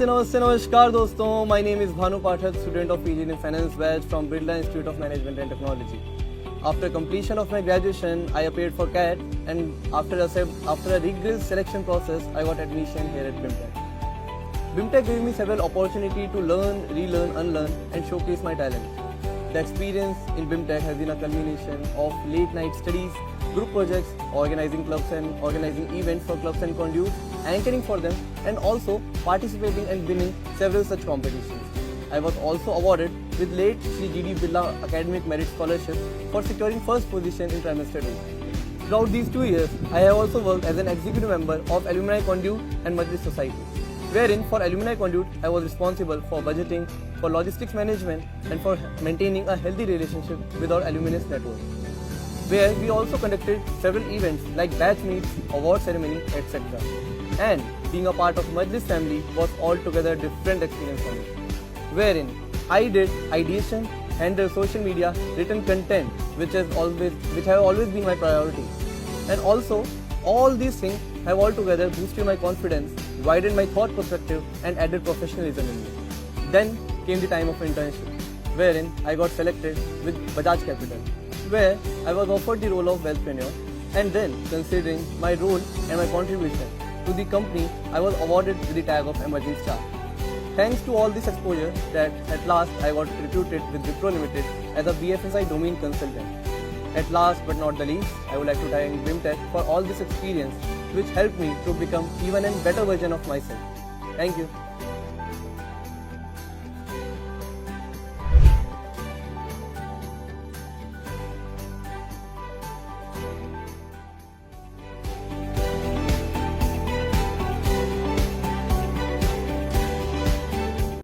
Namaste, Namaskar दोस्तों. My name is Bhanu Pathak, student of PGDM Batch from Birla Institute of Management and Technology. After completion of my graduation, I appeared for CAT, and after a rigorous selection process, I got admission here at BIMTECH. BIMTECH gave me several opportunities to learn, relearn, unlearn, and showcase my talent. The experience in BIMTECH has been a culmination of late-night studies, group projects, organizing clubs and organizing events for clubs and conduits, anchoring for them, and also participating and winning several such competitions. I was also awarded with late Sri G.D. Birla Academic Merit Scholarship for securing first position in trimester 2. Throughout these 2 years, I have also worked as an executive member of Alumni Conduit and Majlis Society, wherein for Alumni Conduit, I was responsible for budgeting, for logistics management, and for maintaining a healthy relationship with our alumnus network, where we also conducted several events like batch meets, award ceremony, etc. And being a part of Majlis family was altogether a different experience for me, wherein I did ideation, handle social media, written content, which have always been my priority. And also, all these things have altogether boosted my confidence, widened my thought perspective, and added professionalism in me. Then came the time of internship, wherein I got selected with Bajaj Capital, where I was offered the role of wealthpreneur, and then considering my role and my contribution to the company, I was awarded with the tag of Emerging Star. Thanks to all this exposure that at last I got recruited with Wipro Limited as a BFSI domain consultant. At last but not the least, I would like to thank BIMTECH for all this experience which helped me to become even a better version of myself. Thank you.